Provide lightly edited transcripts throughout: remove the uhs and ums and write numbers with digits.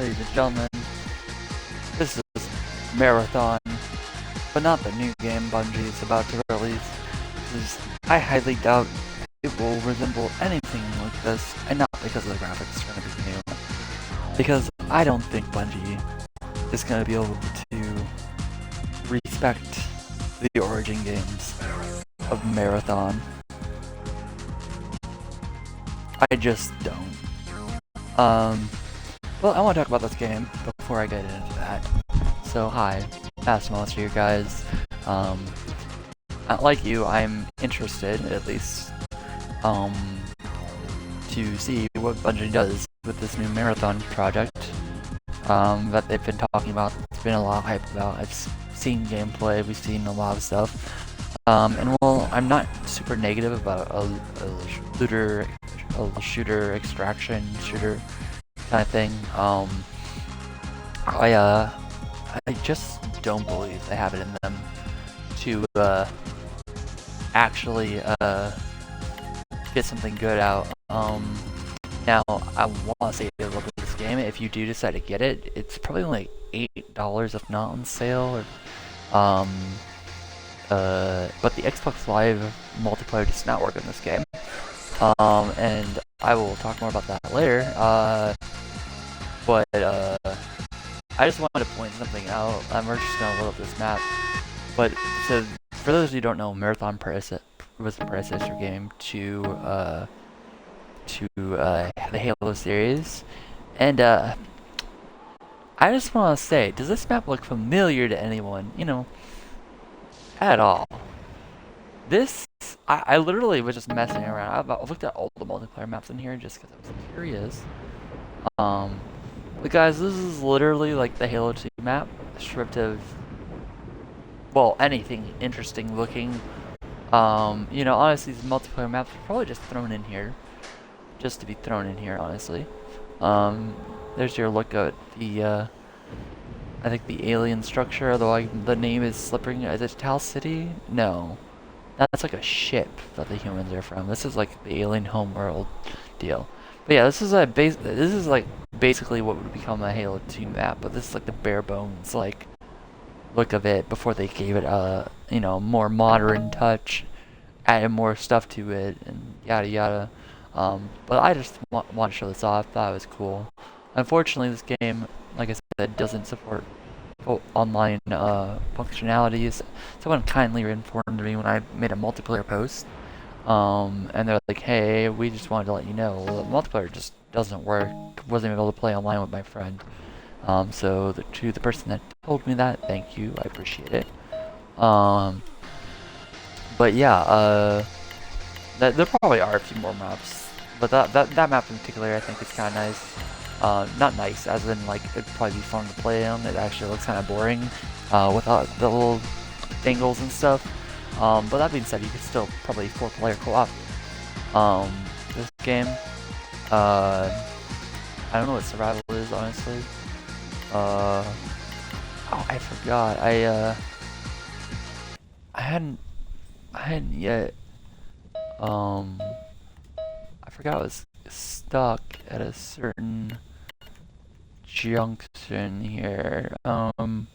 ladies and gentlemen. This is Marathon, but not the new game Bungie is about to release. I highly doubt it will resemble anything like this, and not because the graphics are going to be new. Because I don't think Bungie is going to be able to respect the origin games of Marathon. I just don't. Well, I want to talk about this game before I get into that. So, hi, Fast Monster here, guys. Like you, I'm interested, at least, to see what Bungie does with this new Marathon project, that they've been talking about. There's been a lot of hype about. I've seen gameplay, we've seen a lot of stuff. And while I'm not super negative about a shooter extraction shooter kind of thing, I just don't believe they have it in them to actually get something good out. Now I want to say a little bit of this game. If you do decide to get it, it's probably like $8 if not on sale. Or, but the Xbox Live multiplayer does not work in this game. And I will talk more about that later. But I just wanted to point something out. We're just gonna load up this map. But so for those who don't know, Marathon was the predecessor game to the Halo series, and I just want to say, does this map look familiar to anyone? You know, at all? This, I literally was just messing around. I looked at all the multiplayer maps in here just because I was curious. But guys, this is literally like the Halo 2 map, stripped of, well, anything interesting looking. You know, honestly, these multiplayer maps are probably just thrown in here, just to be thrown in here, honestly. There's your look at the, I think the alien structure, although the name is slipping. Is it Tal City? No. That's like a ship that the humans are from. This is like the alien homeworld deal. But yeah, this is like basically what would become a Halo 2 map, but this is like the bare bones like look of it before they gave it a, you know, more modern touch, added more stuff to it, and yada yada. But I just want to show this off. Thought it was cool. Unfortunately, this game, like I said, doesn't support online functionalities. Someone kindly informed me when I made a multiplayer post, and they're like, "Hey, we just wanted to let you know the multiplayer just doesn't work. Wasn't able to play online with my friend." So to the person that told me that, thank you. I appreciate it. But yeah, there probably are a few more maps, but that map in particular, I think is kind of nice. Not nice, as in like it'd probably be fun to play on. It actually looks kind of boring without the little angles and stuff. But that being said, you could still probably 4-player co-op this game. I don't know what survival is, honestly. Oh, I forgot. I hadn't yet. I forgot I was stuck at a certain junction here. And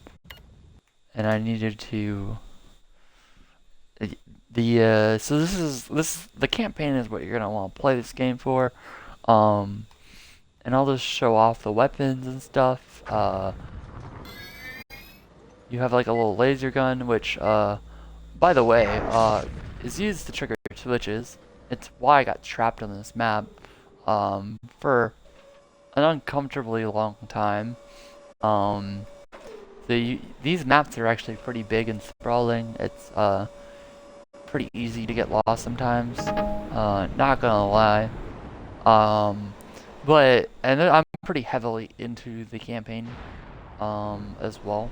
I needed to. So the campaign is what you're gonna want to play this game for. And I'll just show off the weapons and stuff. You have like a little laser gun, which, by the way, is used to trigger switches. It's why I got trapped on this map, for an uncomfortably long time. These maps are actually pretty big and sprawling. It's, pretty easy to get lost sometimes. Not gonna lie. And I'm pretty heavily into the campaign, as well.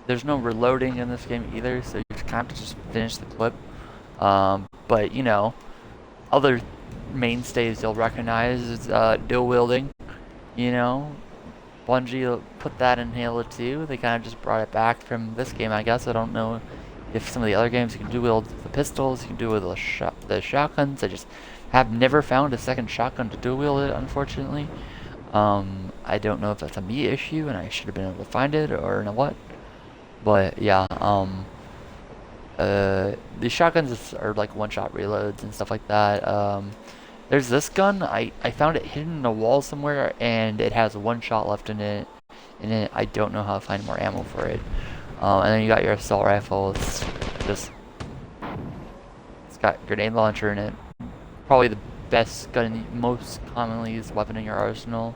There's no reloading in this game either, so you kind of just finish the clip. But you know, other mainstays you'll recognize is dual wielding. You know, Bungie put that in Halo 2. They kind of just brought it back from this game, I guess. I don't know if some of the other games you can dual wield the pistols, you can dual wield the shotguns. I just have never found a second shotgun to dual wield it, unfortunately. I don't know if that's a me issue and I should have been able to find it or what. But yeah, the shotguns are like one-shot reloads and stuff like that. There's this gun. I found it hidden in a wall somewhere, and it has one shot left in it. I don't know how to find more ammo for it. And then you got your assault rifle. It's got grenade launcher in it. Probably the best gun, most commonly used weapon in your arsenal.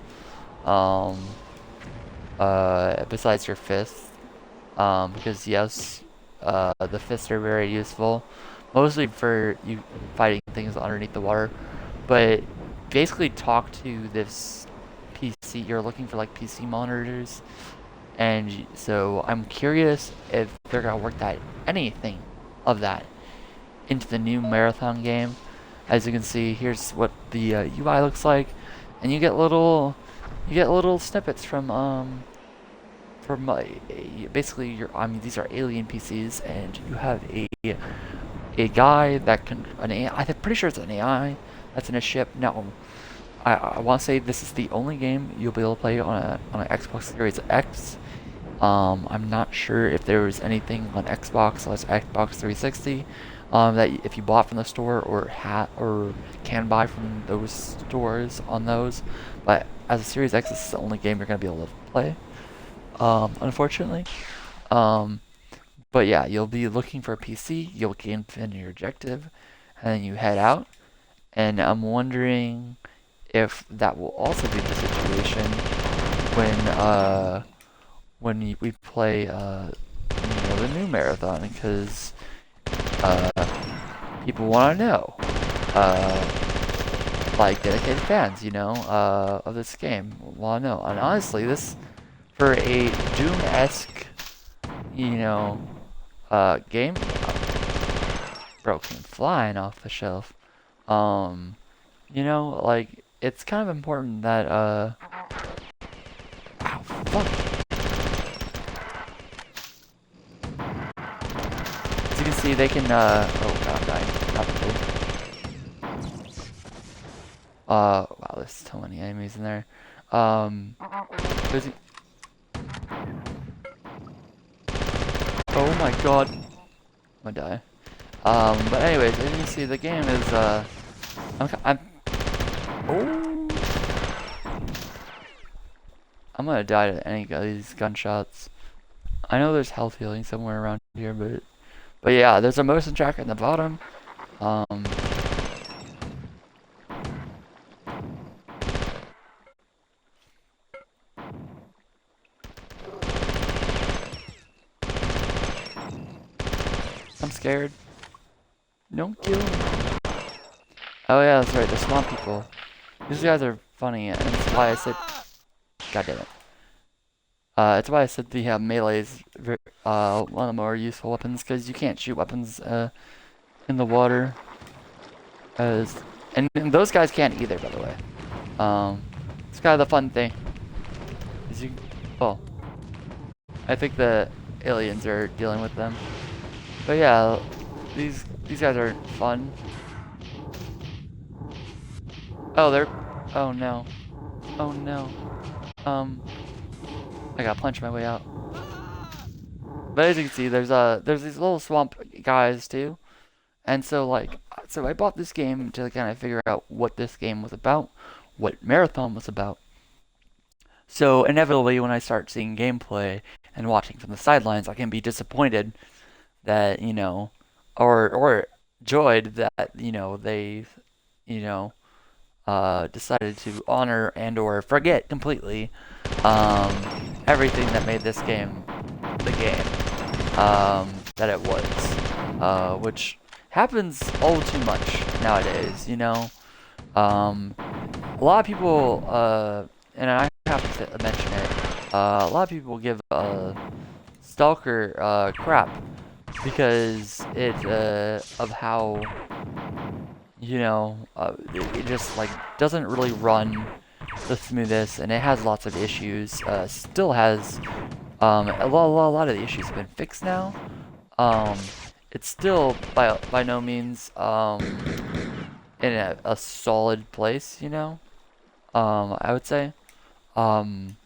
Besides your fist, because yes, the fists are very useful, mostly for you fighting things underneath the water. But basically, talk to this PC. You're looking for like PC monitors, and so I'm curious if they're gonna work anything of that into the new marathon game. As you can see, here's what the UI looks like, and you get little snippets from basically these are alien PCs, and you have a guy that can an AI. I'm pretty sure it's an AI that's in a ship. Now, I want to say this is the only game you'll be able to play on an Xbox Series X. I'm not sure if there was anything on Xbox unless Xbox 360 that if you bought from the store or can buy from those stores on those. But as a Series X, this is the only game you're gonna be able to play. Unfortunately. But yeah, you'll be looking for a PC. You'll gain your objective, and then you head out. And I'm wondering if that will also be the situation when we play the new marathon, because people want to know, like dedicated fans, of this game want to know. And honestly, this for a Doom-esque, game, broken flying off the shelf. Like it's kind of important that ow, fuck. As you can see, they can oh god, I'm dying rapidly. Wow, there's so many enemies in there. There's oh my god, I'm gonna die. But anyways, as you can see, the game is I'm gonna die to any of these gunshots. I know there's health healing somewhere around here, but yeah, there's a motion tracker at the bottom. I'm scared. Don't kill me. Oh yeah, that's right, the swamp people. These guys are funny, and that's why I said... God damn it. That's why I said the melee is one of the more useful weapons, because you can't shoot weapons in the water. And those guys can't either, by the way. It's kind of the fun thing. Well, I think the aliens are dealing with them. But yeah, these guys are fun. Oh, oh no. Oh no. I gotta punch my way out. But as you can see, there's these little swamp guys too. And so I bought this game to kind of figure out what this game was about, what Marathon was about. So inevitably, when I start seeing gameplay and watching from the sidelines, I can be disappointed that, or joyed that, they, decided to honor and or forget completely everything that made this game the game that it was, which happens all too much nowadays. A lot of people, and I have to mention it, a lot of people give Stalker crap because of how it just doesn't really run the smoothest, and it has lots of issues. Still has a lot of the issues have been fixed now. It's still by no means in a solid place, you know. I would say. Um,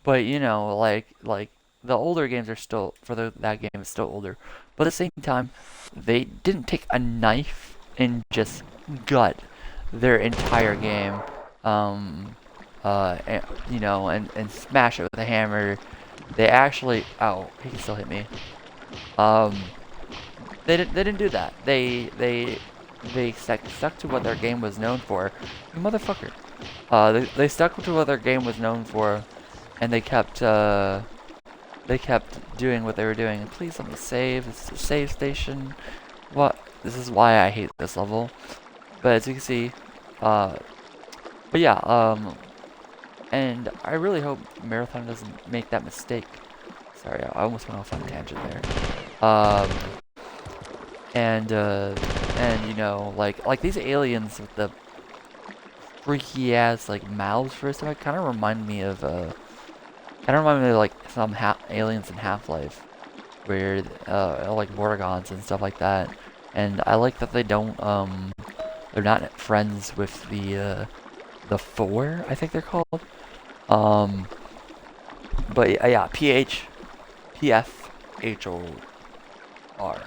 but you know, like the older games are still that game is still older. But at the same time, they didn't take a knife and just gut their entire game. Um, you know, and smash it with a hammer. They actually, oh, he can still hit me. Um, they didn't do that. They stuck to what their game was known for. You motherfucker. They stuck to what their game was known for, and they kept doing what they were doing. And please let me save. This is a save station. What? This is why I hate this level. But as you can see, uh, but yeah, and I really hope Marathon doesn't make that mistake. Sorry, I almost went off on a tangent there. And you know, like these aliens with the freaky ass like mouths for a second kind of remind me of like some aliens in Half-Life, where like Morgons and stuff like that. And I like that they don't they're not friends with the Four, I think they're called. Um, but yeah, PFHOR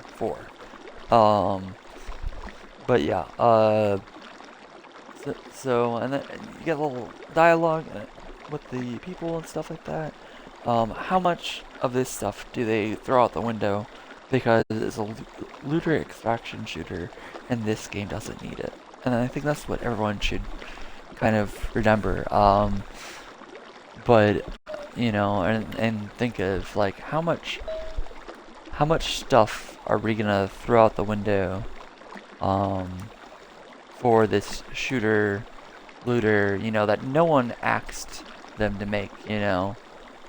4. But yeah, so and then you get a little dialogue with the people and stuff like that. How much of this stuff do they throw out the window because it's a looter extraction shooter and this game doesn't need it? And I think that's what everyone should kind of remember. But you know, and think of like how much stuff are we gonna throw out the window for this shooter looter, you know, that no one asked them to make, you know.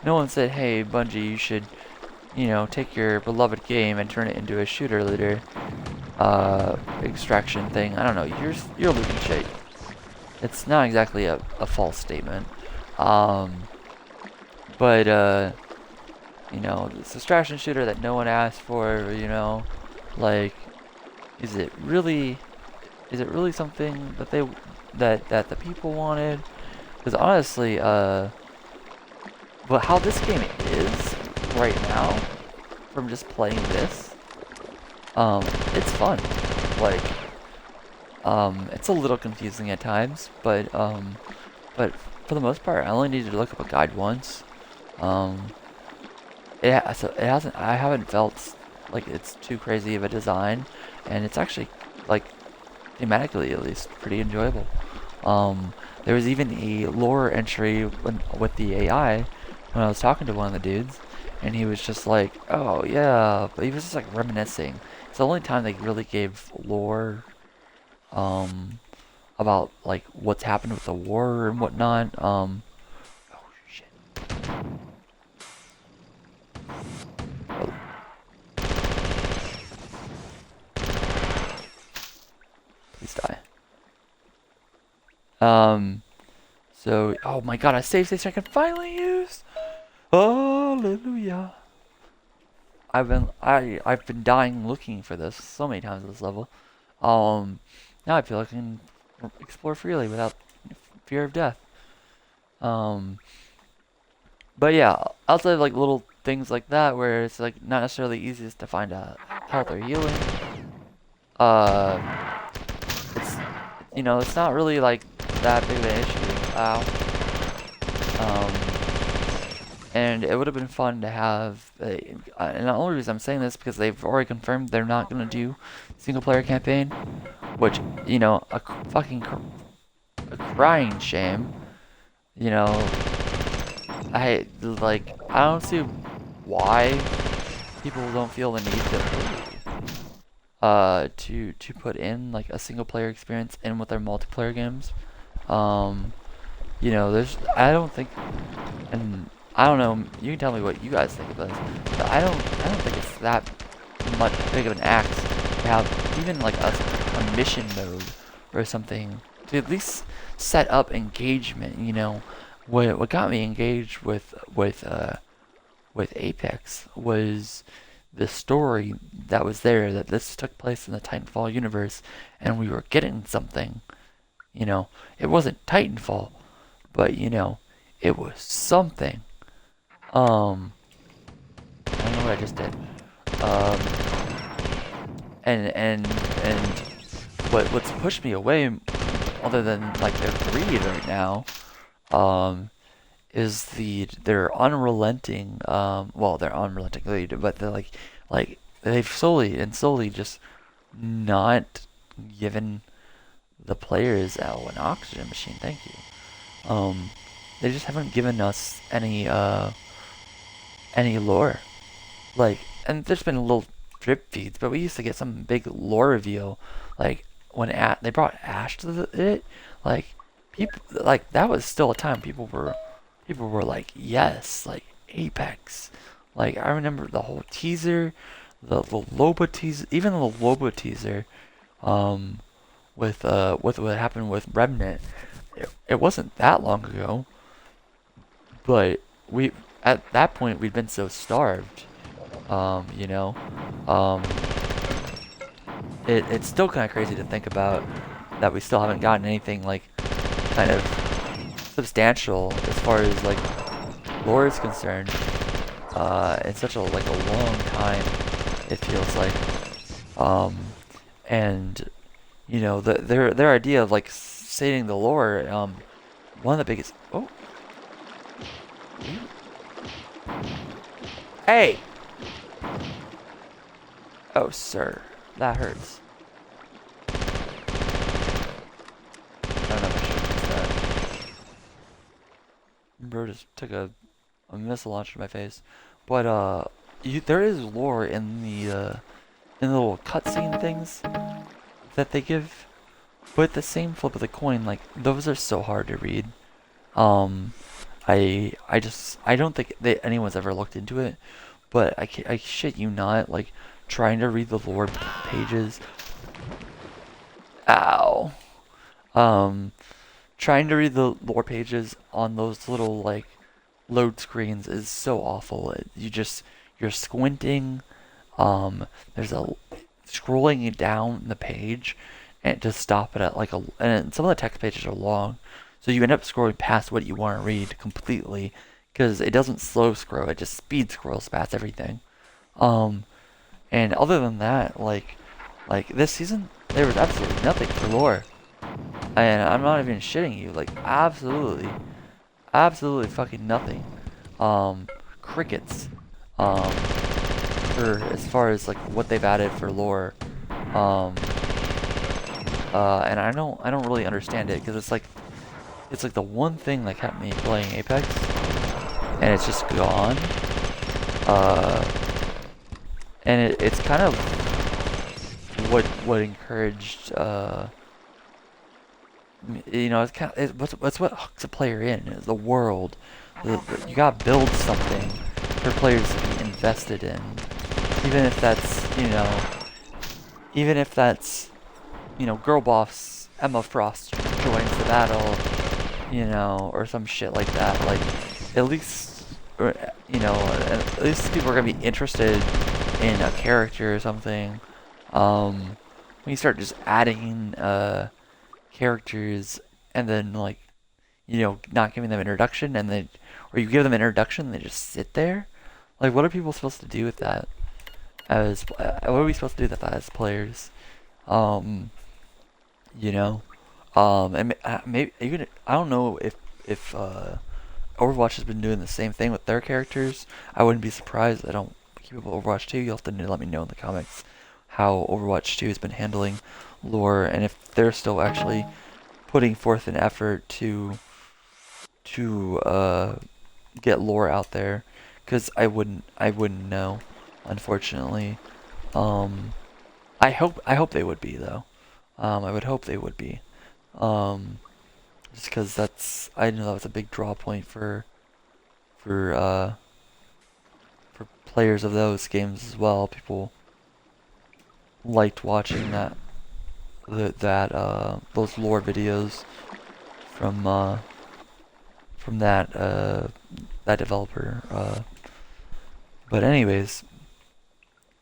No one said, hey, Bungie, you should, you know, take your beloved game and turn it into a shooter looter extraction thing. I don't know, you're looting shit. It's not exactly a false statement. But, you know, it's a extraction shooter that no one asked for, you know. Like, is it really something that that the people wanted? Because honestly, but how this game is right now, from just playing this, it's fun. Like, it's a little confusing at times, but for the most part, I only needed to look up a guide once. So it hasn't. I haven't felt like it's too crazy of a design, and it's actually like thematically at least pretty enjoyable. There was even a lore entry with the AI when I was talking to one of the dudes, and he was just like, "Oh yeah," but he was just like reminiscing. It's the only time they really gave lore, about like what's happened with the war and whatnot. Oh shit. Oh, please die. So, oh my god, a save station I can finally use! Hallelujah. I've been dying looking for this so many times at this level. Now I feel like I can explore freely without fear of death. But yeah, outside of like little things like that where it's like not necessarily easiest to find health or healing, uh, it's, you know, it's not really like that big of an issue. Ow. And it would have been fun to have, and the only reason I'm saying this because they've already confirmed they're not going to do single player campaign, which, you know, a crying shame. You know, I don't see why people don't feel the need to put in like a single player experience in with their multiplayer games. You know, I don't think, and I don't know, you can tell me what you guys think of this, but I don't think it's that much big of an axe to have even like a mission mode or something to at least set up engagement. You know, what got me engaged with Apex was the story that was there, that this took place in the Titanfall universe, and we were getting something. You know, it wasn't Titanfall, but it was something. Um, I don't know what I just did. Um, and what's pushed me away, other than like their greed right now, um, is their unrelenting, well, they're unrelenting greed, but they're like they've slowly just not given the players, an oxygen machine. Thank you. Um, they just haven't given us any lore. Like, and there's been little drip feeds, but we used to get some big lore reveal, like when they brought Ash to it. Like, people, like, that was still a time people were like, yes, like Apex. Like, I remember the whole teaser, the Loba teaser, even the Loba teaser, um, with what happened with Remnant. It wasn't that long ago, but we at that point we'd been so starved. Um, you know, um, it's still kind of crazy to think about that we still haven't gotten anything like kind of substantial as far as like lore is concerned. In such a like a long time, it feels like. Um, and their idea of like stating the lore. One of the biggest. Oh, hey. Oh, sir, that hurts. I don't know if I should use that. Bro just took a missile launch to my face. But there is lore in the little cutscene things that they give. But the same flip of the coin, like those are so hard to read. Um, I don't think anyone's ever looked into it. But I shit you not, like trying to read the lore pages. Ow. Um, Trying to read the lore pages on those little like load screens is so awful. You're squinting. There's a scrolling down the page and to stop it at like and some of the text pages are long, so you end up scrolling past what you want to read completely because it doesn't slow scroll, it just speed scrolls past everything. Um, and other than that, like this season, there was absolutely nothing for lore, and I'm not even shitting you. Like absolutely fucking nothing. Um, Crickets. Um, for as far as like what they've added for lore. Um, and I don't really understand it because it's like the one thing that kept me playing Apex, and it's just gone. Uh, and it's kind of what encouraged. It's kind of what's what hooks a player in is the world. You gotta build something for players to be invested in, even if that's Girl Boss Emma Frost joins the battle, or some shit like that. Like, at least, at least people are gonna be interested in a character or something. When you start just adding characters and then like, not giving them introduction and then, or you give them introduction and they just sit there. Like, what are people supposed to do with that? What are we supposed to do with that as players? Um, you know, and maybe even I don't know if Overwatch has been doing the same thing with their characters. I wouldn't be surprised. I don't keep up with Overwatch 2. You'll have to let me know in the comments how Overwatch 2 has been handling lore and if they're still actually putting forth an effort to get lore out there. Because I wouldn't know, unfortunately. Um, I hope they would be though. I would hope they would be. Um, just because I know that was a big draw point for uh for players of those games as well. People liked watching those lore videos from that developer. But anyways,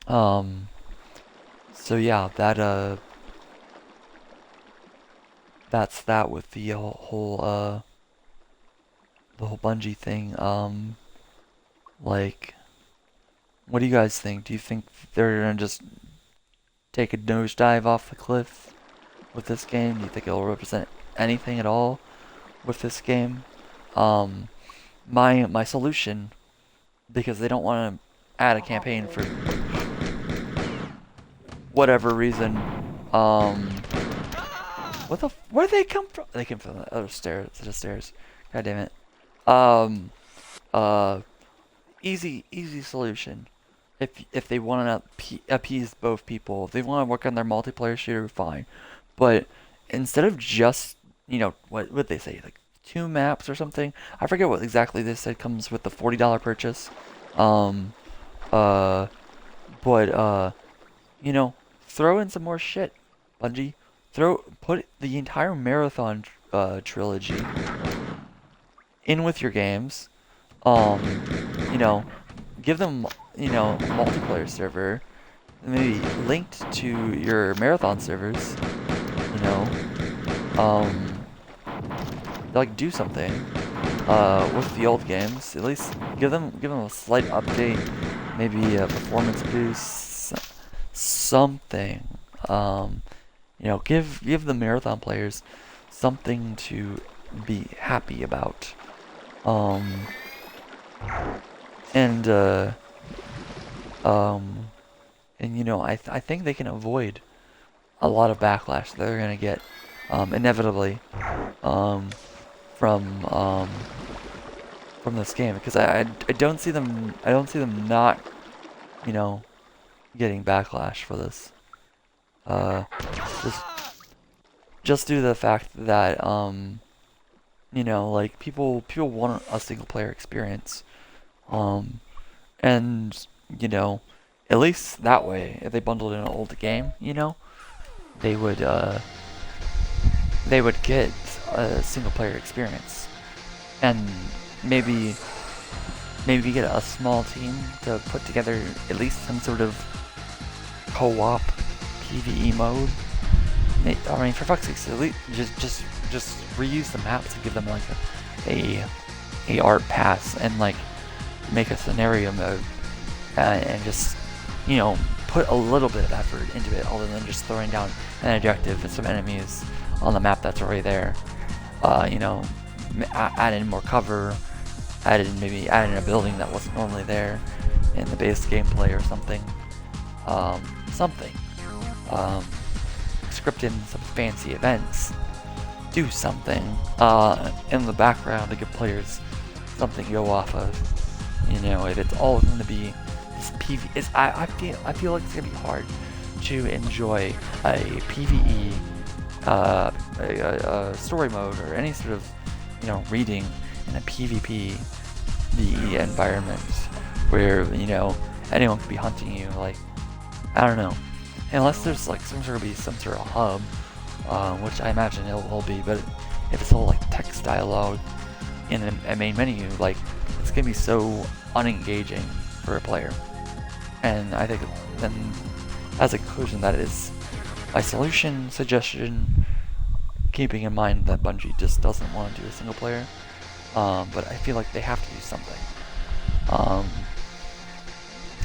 Um, so yeah, that's that with the whole Bungie thing. Like, what do you guys think? Do you think they're gonna just take a nosedive off the cliff with this game? Do you think it'll represent anything at all with this game? Um, my solution, because they don't want to add a campaign for whatever reason. Where did they come from? They came from the other stairs. The stairs. God damn it. Um, uh, easy solution. If they want to appease both people, if they want to work on their multiplayer shooter, fine. But instead of just, what would they say, like 2 maps or something? I forget what exactly they said comes with the $40 purchase. Um, uh, but throw in some more shit, Bungie. Put the entire Marathon trilogy in with your games. Um, you know, give them, a multiplayer server, maybe linked to your Marathon servers. You know, um, like do something with the old games. At least give them a slight update, maybe a performance boost, something. Give the Marathon players something to be happy about. Um, and um, I think they can avoid a lot of backlash that they're gonna get, inevitably, um, from um, from this game, because I don't see them not, you know, getting backlash for this. Uh, just just due to the fact that like people want a single player experience, um, and at least that way, if they bundled in an old game, they would uh they would get a single player experience, and maybe get a small team to put together at least some sort of co-op PvE mode. I mean, for fuck's sake, at least just reuse the maps and give them like a art pass, and like make a scenario mode, and just put a little bit of effort into it, other than just throwing down an objective and some enemies on the map that's already there. Add in more cover, add in a building that wasn't normally there in the base gameplay or something. Something. Script in some fancy events. Do something in the background to give players something to go off of. If it's all going to be this PvE, I feel like it's going to be hard to enjoy a PvE, a story mode, or any sort of reading in a PvP VE environment where anyone could be hunting you. Like, I don't know, unless there's like some sort of hub, which I imagine it will be. But if it's all like text dialogue in a main menu, like, it's gonna be so unengaging for a player. And I think then, as a conclusion, that is my suggestion, keeping in mind that Bungie just doesn't want to do a single player. But I feel like they have to do something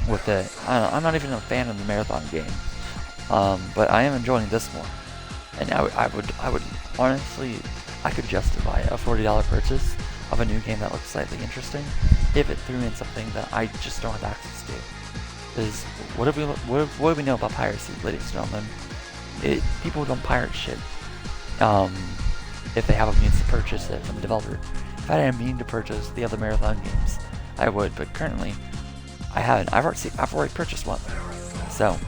with it. I'm not even a fan of the Marathon game, but I am enjoying this one. And I would honestly, I could justify a $40 purchase of a new game that looks slightly interesting if it threw in something that I just don't have access to. Because what do we know about piracy, ladies and gentlemen? People don't pirate shit. If they have a means to purchase it from the developer. If I had a mean to purchase the other Marathon games, I would. But currently, I haven't. I've already purchased one. So,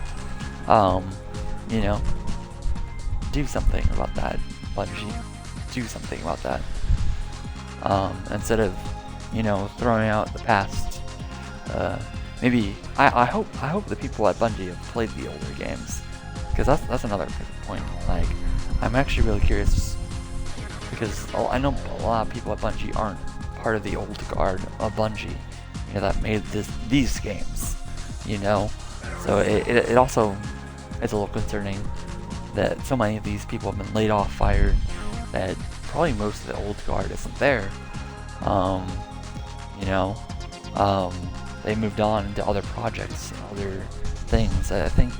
do something about that, Bungie. Do something about that. Instead of, throwing out the past. Maybe I hope the people at Bungie have played the older games, because that's another point. Like, I'm actually really curious, because I know a lot of people at Bungie aren't part of the old guard of Bungie, that made these games. So it also is a little concerning that so many of these people have been laid off, fired, that probably most of the old guard isn't there. You know, they moved on to other projects and other things. I think,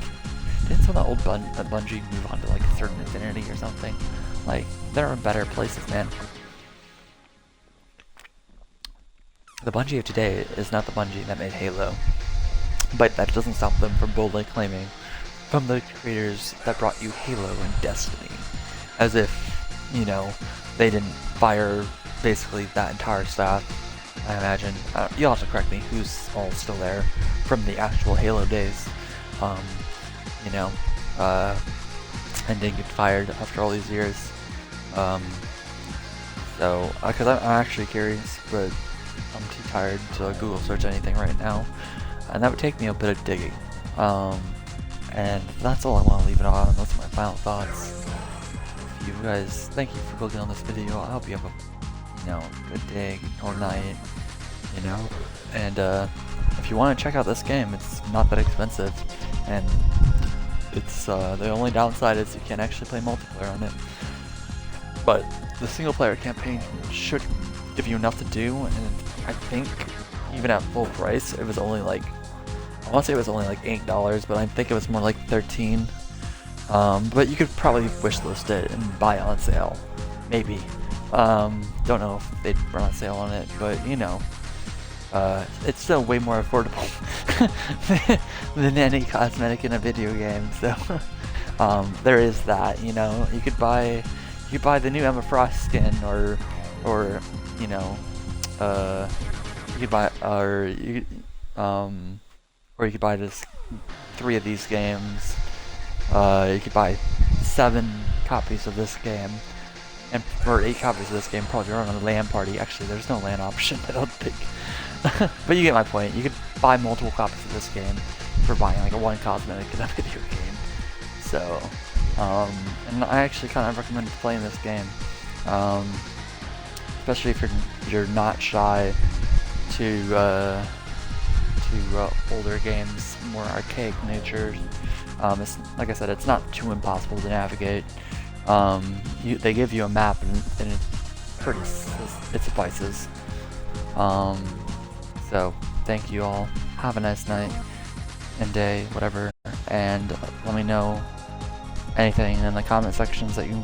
didn't some of the old Bungie move on to like Certain Infinity or something? Like, they're in better places, man. The Bungie of today is not the Bungie that made Halo, but that doesn't stop them from boldly claiming from the creators that brought you Halo and Destiny, as if, you know, they didn't fire basically that entire staff. I imagine, you'll have to correct me, who's all still there from the actual Halo days, you know, and didn't get fired after all these years. So, because I'm actually curious, but I'm too tired to Google search anything right now, and that would take me a bit of digging. And that's all I want to leave it on. Those are my final thoughts. If you guys, thank you for clicking on this video. I hope you have a, you know, good day or night, you know. And if you want to check out this game, it's not that expensive, and it's the only downside is you can't actually play multiplayer on it. But the single player campaign should give you enough to do, and I think even at full price, it was only like, I want to say it was only like $8, but I think it was more like $13. But you could probably wishlist it and buy it on sale, maybe. Don't know if they'd run a sale on it, but you know, it's still way more affordable than any cosmetic in a video game. So there is that. You know, you could buy the new Emma Frost skin, or you know, you could buy, or you could buy just 3 of these games. You could buy 7 copies of this game, or 8 copies of this game. Probably run on a LAN party. Actually, there's no LAN option, I don't think. But you get my point. You could buy multiple copies of this game for buying like a 1 cosmetic in a video game. So, and I actually kind of recommend playing this game, especially if you're not shy to older games, more archaic nature. It's, like I said, it's not too impossible to navigate. They give you a map, and it suffices. So thank you all. Have a nice night and day, whatever, and let me know anything in the comment sections that you